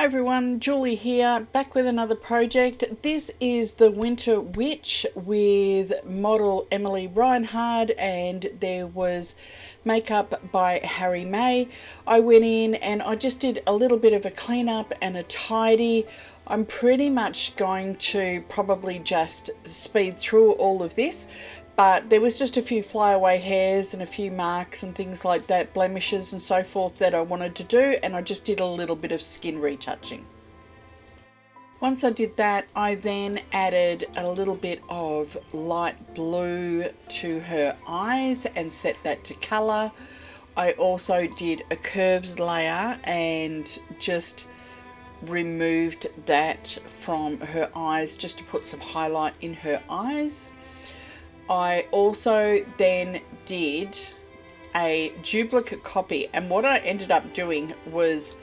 Hi everyone, Julie here, back with another project. This is the Winter Witch with model Emily Reinhard, and there was makeup by Harry May. I went in and I just did a little bit of a cleanup and a tidy. I'm pretty much going to probably just speed through all of this, but there was just a few flyaway hairs and a few marks and things like that, blemishes and so forth, that I wanted to do, and I just did a little bit of skin retouching. Once I did that, I then added a little bit of light blue to her eyes and set that to colour. I also did a curves layer and just removed that from her eyes just to put some highlight in her eyes. I also then did a duplicate copy, and what I ended up doing was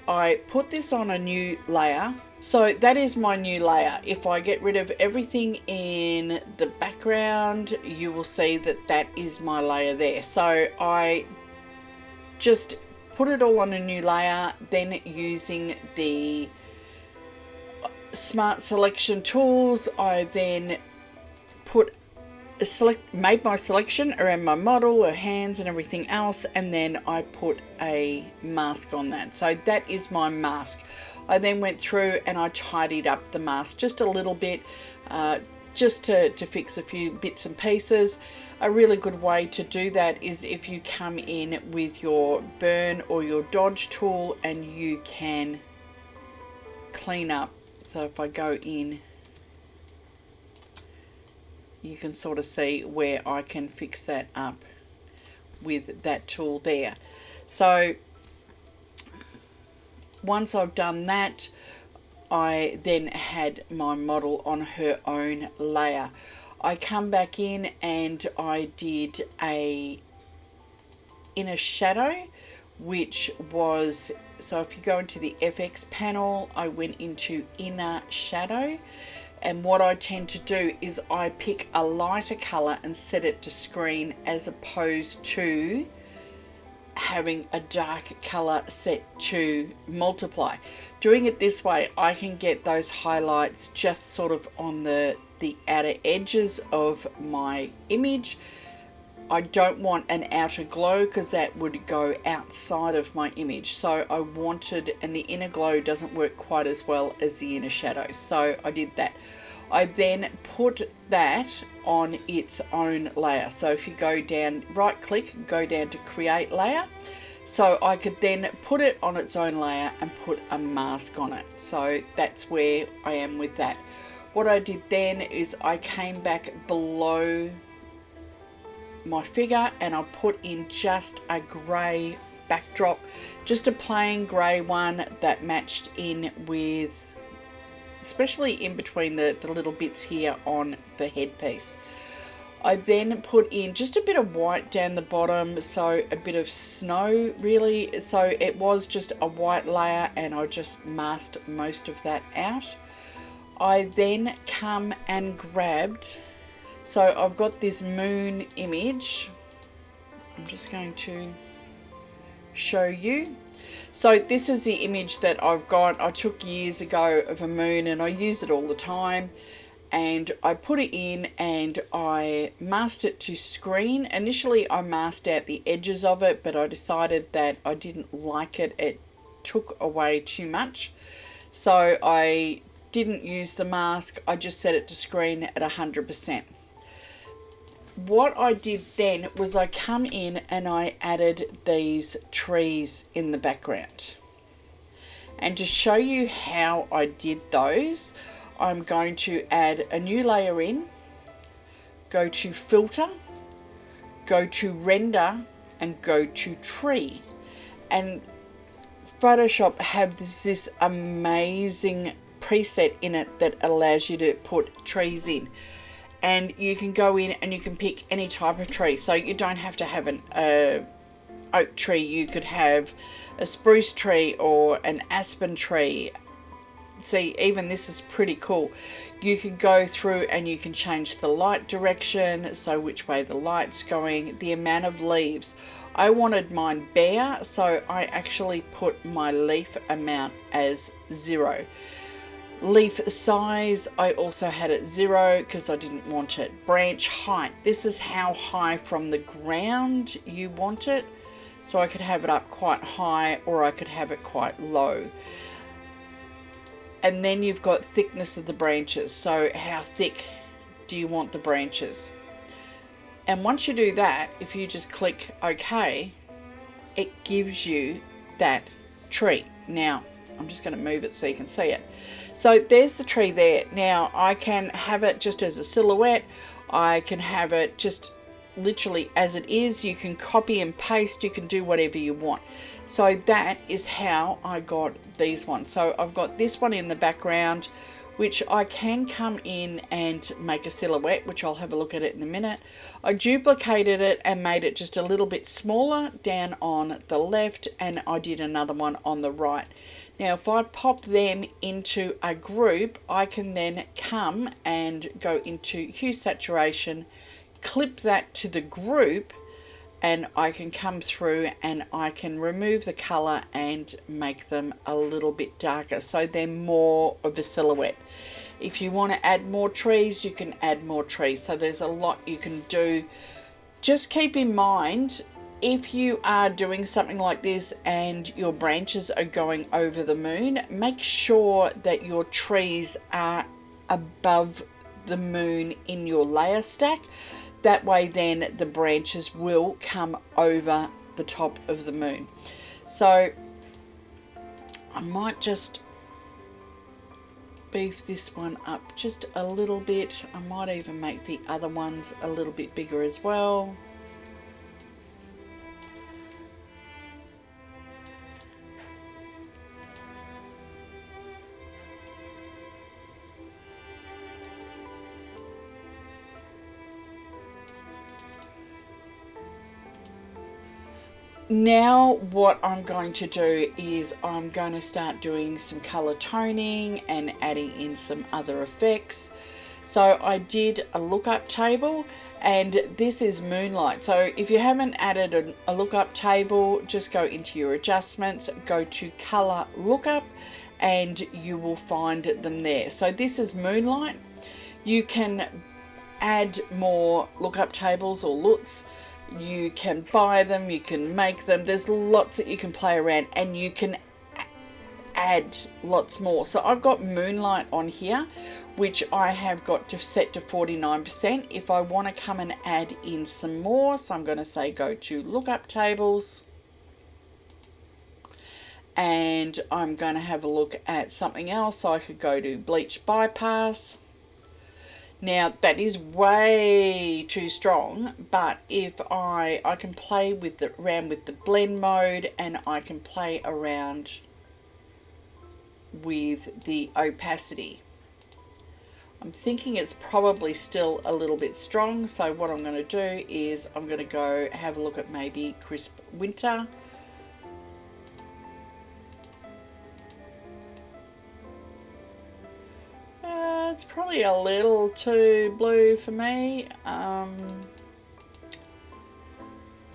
I put this on a new layer. So that is my new layer. If I get rid of everything in the background, you will see that that is my layer there. So I just put it all on a new layer, then using the Smart Selection tools, I then made my selection around my model, her hands and everything else, and then I put a mask on that. So that is my mask. I then went through and I tidied up the mask just a little bit, just to fix a few bits and pieces. A really good way to do that is if you come in with your burn or your dodge tool and you can clean up. So if I go in, you can sort of see where I can fix that up with that tool there. So once I've done that, I then had my model on her own layer. I come back in and I did a inner shadow, which was, so if you go into the FX panel, I went into inner shadow. And what I tend to do is I pick a lighter color and set it to screen, as opposed to having a dark color set to multiply. Doing it this way, I can get those highlights just sort of on the outer edges of my image. I don't want an outer glow because that would go outside of my image. So I wanted, and the inner glow doesn't work quite as well as the inner shadow. So I did that. I then put that on its own layer. So if you go down, right click, go down to create layer. So I could then put it on its own layer and put a mask on it. So that's where I am with that. What I did then is I came back below my figure and I put in just a grey backdrop, just a plain grey one that matched in with, especially in between the little bits here on the headpiece. I then put in just a bit of white down the bottom, so a bit of snow really, so it was just a white layer, and I just masked most of that out. I then come and grabbed, so I've got this moon image. I'm just going to show you. So this is the image that I've got. I took years ago of a moon and I use it all the time. And I put it in and I masked it to screen. Initially I masked out the edges of it, but I decided that I didn't like it. It took away too much. So I didn't use the mask. I just set it to screen at 100%. What I did then was I come in and I added these trees in the background. And to show you how I did those, I'm going to add a new layer in, go to filter, go to render, and go to tree. And Photoshop has this amazing preset in it that allows you to put trees in. And you can go in and you can pick any type of tree. So you don't have to have an oak tree. You could have a spruce tree or an aspen tree, see, even this is pretty cool. You can go through and you can change the light direction, so which way the light's going, the amount of leaves. I wanted mine bare, so I actually put my leaf amount as 0. Leaf size, I also had it 0 because I didn't want it. Branch height, this is how high from the ground you want it. So I could have it up quite high or I could have it quite low. And then you've got thickness of the branches. So how thick do you want the branches? And once you do that, if you just click OK, it gives you that tree. Now, I'm just going to move it so you can see it. So there's the tree there. Now I can have it just as a silhouette. I can have it just literally as it is. You can copy and paste. You can do whatever you want. So that is how I got these ones. So I've got this one in the background, which I can come in and make a silhouette, which I'll have a look at it in a minute. I duplicated it and made it just a little bit smaller down on the left, and I did another one on the right. Now, if I pop them into a group, I can then come and go into hue saturation, clip that to the group, and I can come through and I can remove the color and make them a little bit darker, so they're more of a silhouette. If you want to add more trees, you can add more trees. So there's a lot you can do. Just keep in mind, if you are doing something like this and your branches are going over the moon, make sure that your trees are above the moon in your layer stack. That way then the branches will come over the top of the moon. So I might just beef this one up just a little bit. I might even make the other ones a little bit bigger as well. Now what I'm going to do is I'm going to start doing some color toning and adding in some other effects. So I did a lookup table, and this is moonlight. So if you haven't added a lookup table, just go into your adjustments, go to color lookup, and you will find them there. So this is moonlight. You can add more lookup tables or looks. You can buy them, you can make them. There's lots that you can play around, and you can add lots more. So I've got moonlight on here, which I have got to set to 49%. If I want to come and add in some more, so I'm going to say go to lookup tables, and I'm going to have a look at something else. So I could go to bleach bypass. Now that is way too strong, but if I can play with around with the blend mode, and I can play around with the opacity. I'm thinking it's probably still a little bit strong, so what I'm going to do is I'm going to go have a look at maybe crisp winter. It's probably a little too blue for me.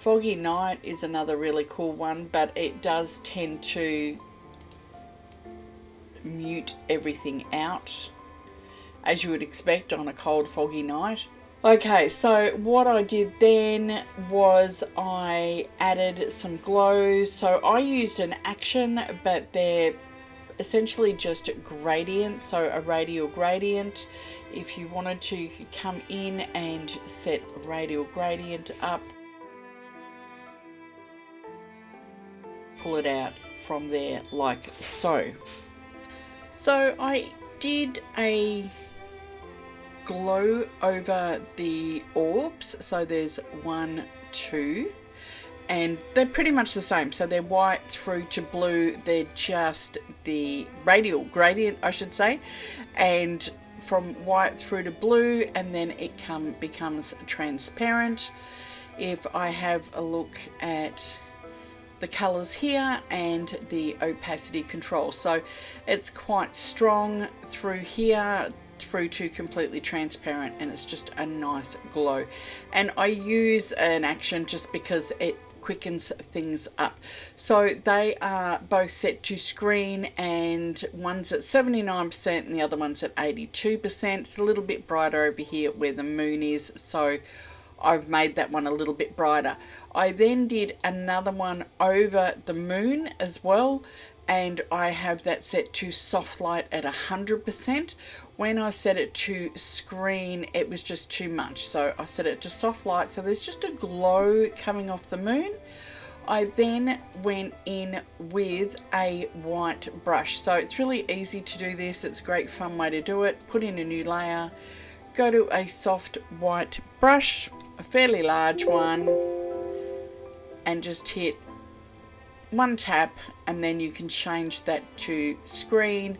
Foggy night is another really cool one, but it does tend to mute everything out, as you would expect on a cold foggy night. Okay, so what I did then was I added some glows. So I used an action, but they're essentially just gradients, so a radial gradient. If you wanted to, you could come in and set radial gradient up, pull it out from there like so. So I did a glow over the orbs, so there's 1, 2, and they're pretty much the same. So they're white through to blue. They're just the radial gradient, I should say, and from white through to blue, and then it becomes transparent. If I have a look at the colors here and the opacity control. So it's quite strong through here through to completely transparent, and it's just a nice glow. And I use an action just because it quickens things up. So they are both set to screen, and one's at 79% and the other one's at 82%. It's a little bit brighter over here where the moon is, so I've made that one a little bit brighter. I then did another one over the moon as well, and I have that set to soft light at 100%. When I set it to screen, it was just too much, so I set it to soft light, so there's just a glow coming off the moon. I then went in with a white brush. So it's really easy to do this. It's a great fun way to do it. Put in a new layer, go to a soft white brush, a fairly large one, and just hit one tap, and then you can change that to screen,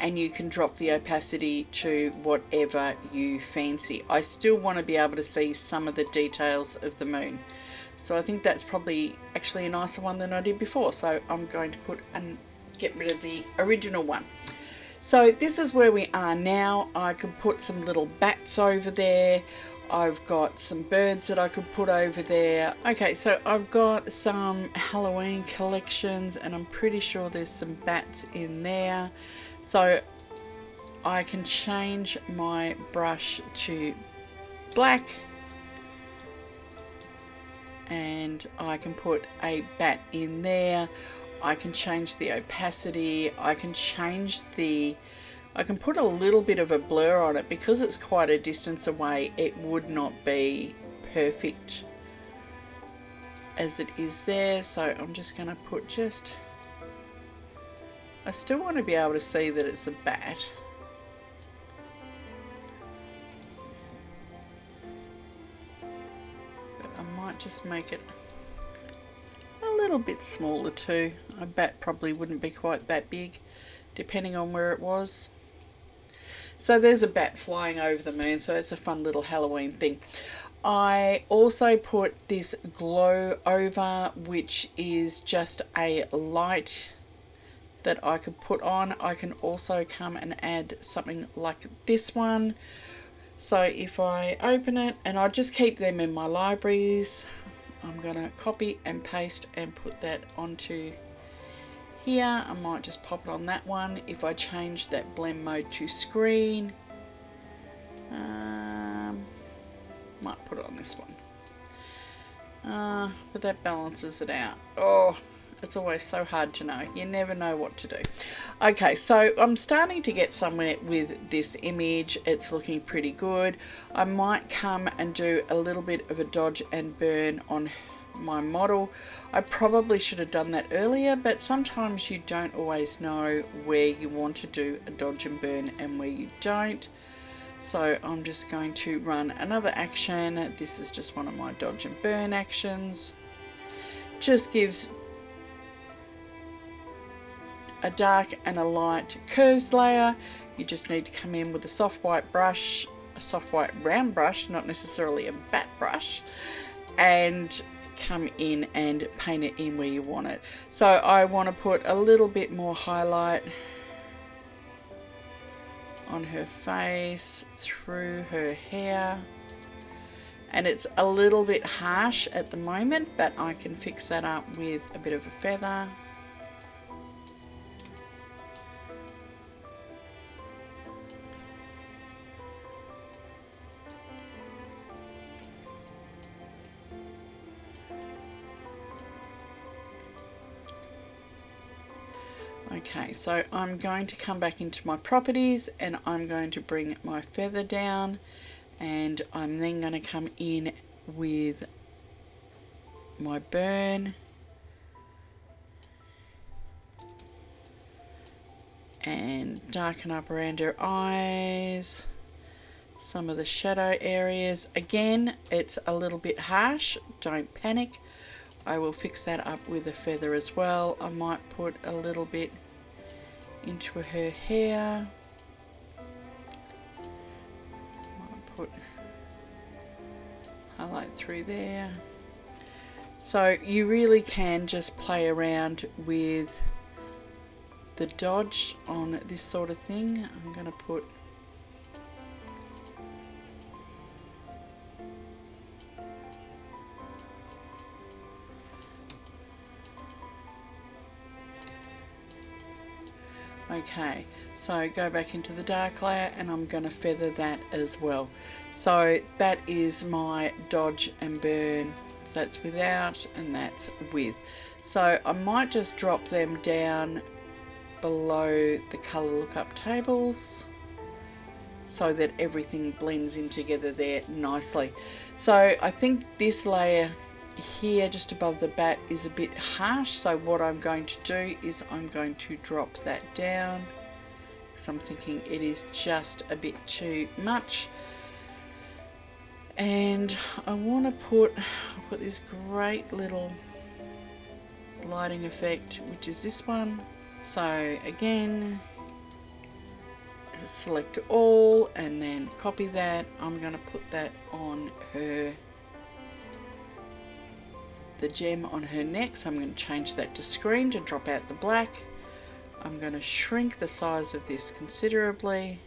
and you can drop the opacity to whatever you fancy. I still want to be able to see some of the details of the moon, so I think that's probably actually a nicer one than I did before. So I'm going to put and get rid of the original one. So this is where we are now. I could put some little bats over there. I've got some birds that I could put over there. Okay, so I've got some Halloween collections, and I'm pretty sure there's some bats in there. So I can change my brush to black, and I can put a bat in there. I can change the opacity. I can put a little bit of a blur on it. Because it's quite a distance away, it would not be perfect as it is there. So I'm just going to put I still want to be able to see that it's a bat. But I might just make it a little bit smaller too. A bat probably wouldn't be quite that big, depending on where it was. So there's a bat flying over the moon, so that's a fun little Halloween thing. I also put this glow over, which is just a light that I could put on. I can also come and add something like this one. So if I open it, and I just keep them in my libraries, I'm going to copy and paste and put that onto here. I might just pop it on that one. If I change that blend mode to screen, might put it on this one. But that balances it out. Oh, it's always so hard to know. You never know what to do. Okay, so I'm starting to get somewhere with this image. It's looking pretty good. I might come and do a little bit of a dodge and burn on my model. I probably should have done that earlier, but sometimes you don't always know where you want to do a dodge and burn and where you don't. So I'm just going to run another action. This is just one of my dodge and burn actions. Just gives a dark and a light curves layer. You just need to come in with a soft white brush, a soft white round brush, not necessarily a bat brush, and come in and paint it in where you want it. So I want to put a little bit more highlight on her face, through her hair, and it's a little bit harsh at the moment, but I can fix that up with a bit of a feather. Okay, so I'm going to come back into my properties, and I'm going to bring my feather down, and I'm then going to come in with my burn and darken up around her eyes, some of the shadow areas. Again, it's a little bit harsh, don't panic. I will fix that up with a feather as well. I might put a little bit into her hair. Might put highlight through there. So you really can just play around with the dodge on this sort of thing. I'm going to put okay, so go back into the dark layer and I'm going to feather that as well. So that is my dodge and burn. That's without and that's with. So I might just drop them down below the color lookup tables so that everything blends in together there nicely. So I think this layer here just above the bat is a bit harsh, so what I'm going to do is I'm going to drop that down because I'm thinking it is just a bit too much. And I want to put this great little lighting effect, which is this one. So again, select all and then copy that. I'm going to put that on her, the gem on her neck. So I'm going to change that to screen to drop out the black. I'm going to shrink the size of this considerably.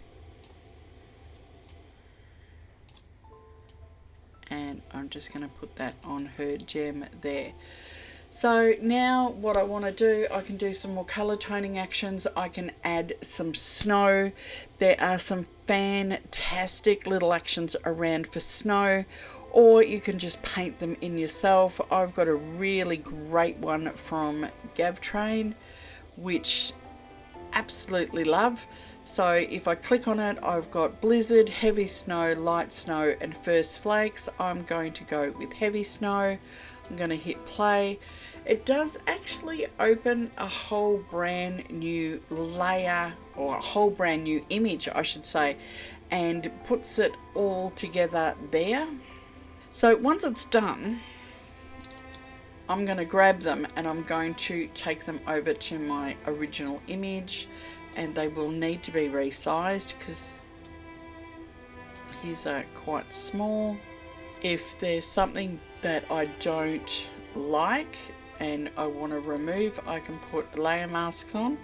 And I'm just going to put that on her gem there. So now what I want to do, I can do some more color toning actions. I can add some snow. There are some fantastic little actions around for snow, or you can just paint them in yourself. I've got a really great one from GavTrain, which absolutely love. So if I click on it, I've got blizzard, heavy snow, light snow and first flakes. I'm going to go with heavy snow. I'm going to hit play. It does actually open a whole brand new layer, or a whole brand new image I should say, and puts it all together there. So once it's done, I'm going to grab them and I'm going to take them over to my original image, and they will need to be resized because his are quite small. If there's something that I don't like and I want to remove, I can put layer masks on.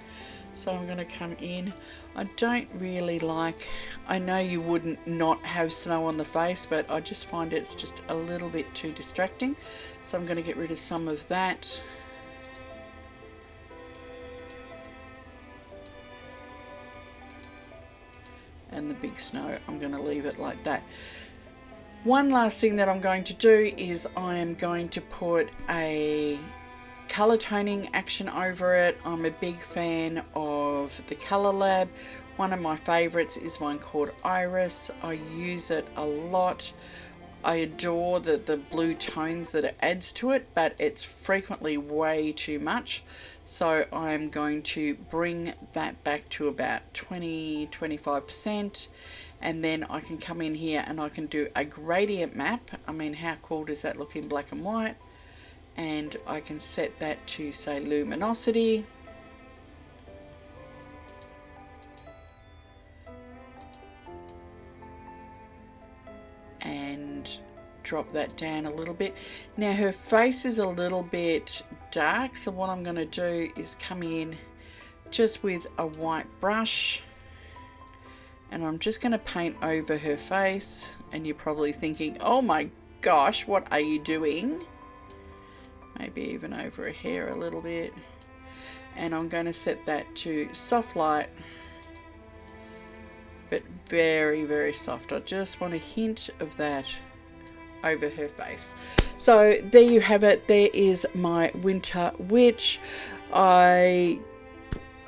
So I'm going to come in. I don't really like, I know you wouldn't not have snow on the face, but I just find it's just a little bit too distracting. So I'm going to get rid of some of that. And the big snow, I'm going to leave it like that. One last thing that I'm going to do is I am going to put a color toning action over it. I'm a big fan of the Color Lab. One of my favorites is one called Iris. I use it a lot. I adore the blue tones that it adds to it, but it's frequently way too much. So I'm going to bring that back to about 20-25%, and then I can come in here and I can do a gradient map. I mean, how cool does that look in black and white? And I can set that to say luminosity. And drop that down a little bit. Now her face is a little bit dark, so what I'm going to do is come in just with a white brush and I'm just going to paint over her face. And you're probably thinking, oh my gosh, what are you doing? Maybe even over her hair a little bit. And I'm going to set that to soft light, but very, very soft. I just want a hint of that over her face. So there you have it. There is my winter witch. I'm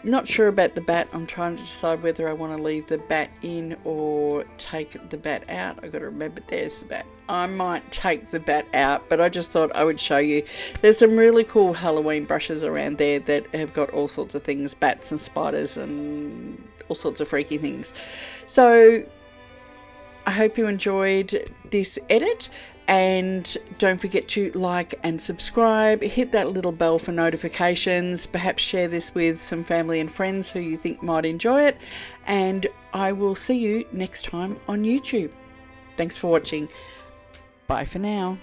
not sure about the bat. I'm trying to decide whether I want to leave the bat in or take the bat out. I've got to remember there's the bat. I might take the bat out, but I just thought I would show you. There's some really cool Halloween brushes around there that have got all sorts of things, bats and spiders and all sorts of freaky things. So I hope you enjoyed this edit, and don't forget to like and subscribe. Hit that little bell for notifications. Perhaps share this with some family and friends who you think might enjoy it, and I will see you next time on YouTube. Thanks for watching. Bye for now.